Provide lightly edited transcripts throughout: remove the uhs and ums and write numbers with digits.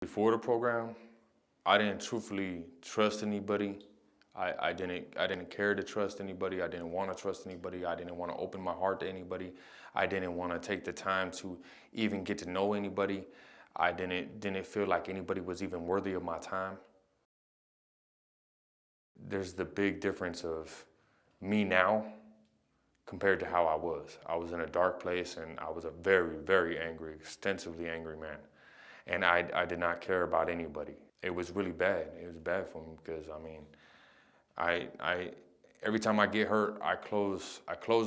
Before the program, I didn't truthfully trust anybody. I didn't care to trust anybody. I didn't want to trust anybody. I didn't want to open my heart to anybody. I didn't want to take the time to even get to know anybody. I didn't feel like anybody was even worthy of my time. There's the big difference of me now compared to how I was. I was in a dark place and I was a very, very angry, extensively angry man. And I did not care about anybody. It was really bad. It was bad for me because I every time I get hurt, I close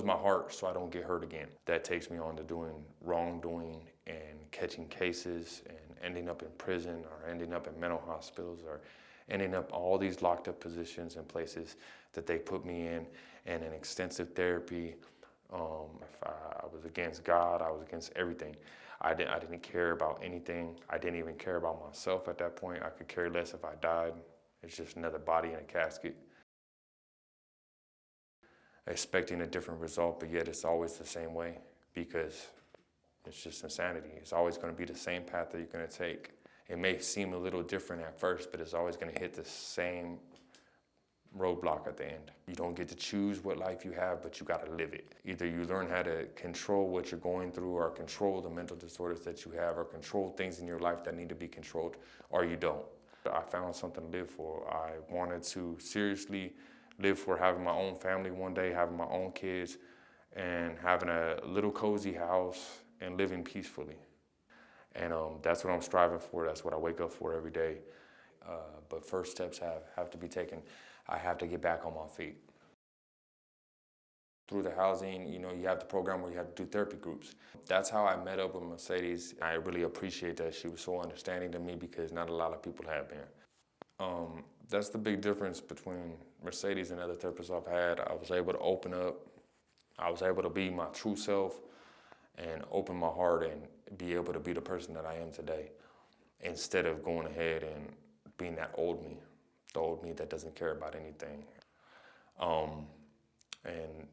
my heart so I don't get hurt again. That takes me on to doing wrongdoing and catching cases and ending up in prison or ending up in mental hospitals or ending up all these locked up positions and places that they put me in and in extensive therapy. I was against God. I was against everything. I didn't care about anything. I didn't even care about myself at that point. I could care less if I died. It's just another body in a casket. Expecting a different result, but yet it's always the same way because it's just insanity. It's always going to be the same path that you're going to take. It may seem a little different at first, but it's always going to hit the same roadblock at the end. You don't get to choose what life you have, but you got to live it. Either you learn how to control what you're going through or control the mental disorders that you have or control things in your life that need to be controlled, or you don't. I found something to live for. I wanted to seriously live for having my own family one day, having my own kids, and having a little cozy house and living peacefully. And that's what I'm striving for. That's what I wake up for every day. But first steps have to be taken. I have to get back on my feet. Through the housing, you have the program where you have to do therapy groups. That's how I met up with Mercedes. I really appreciate that she was so understanding to me because not a lot of people have been. That's the big difference between Mercedes and other therapists I've had. I was able to open up. I was able to be my true self and open my heart and be able to be the person that I am today instead of going ahead and being that old me, the old me that doesn't care about anything. And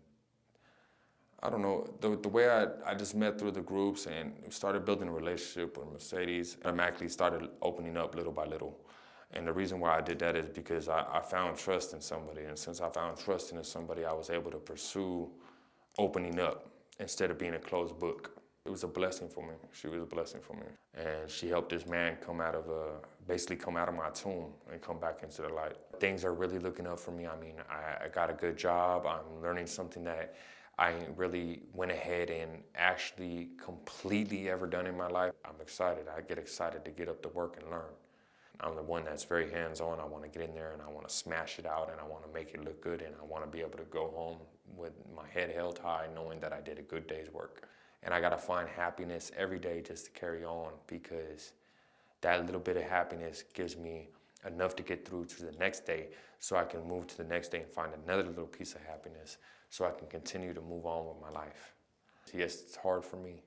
I don't know, the way I just met through the groups and started building a relationship with Mercedes, I automatically started opening up little by little. And the reason why I did that is because I found trust in somebody. And since I found trust in somebody, I was able to pursue opening up instead of being a closed book. It was a blessing for me. She was a blessing for me. And she helped this man basically come out of my tomb and come back into the light. Things are really looking up for me. I mean, I got a good job. I'm learning something that I really went ahead and actually completely ever done in my life. I'm excited. I get excited to get up to work and learn. I'm the one that's very hands-on. I want to get in there and I want to smash it out and I want to make it look good and I want to be able to go home with my head held high knowing that I did a good day's work. And I got to find happiness every day just to carry on because that little bit of happiness gives me enough to get through to the next day so I can move to the next day and find another little piece of happiness so I can continue to move on with my life. Yes, it's hard for me,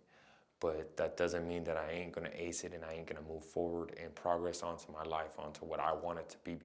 but that doesn't mean that I ain't gonna ace it and I ain't gonna move forward and progress onto my life, onto what I want it to be.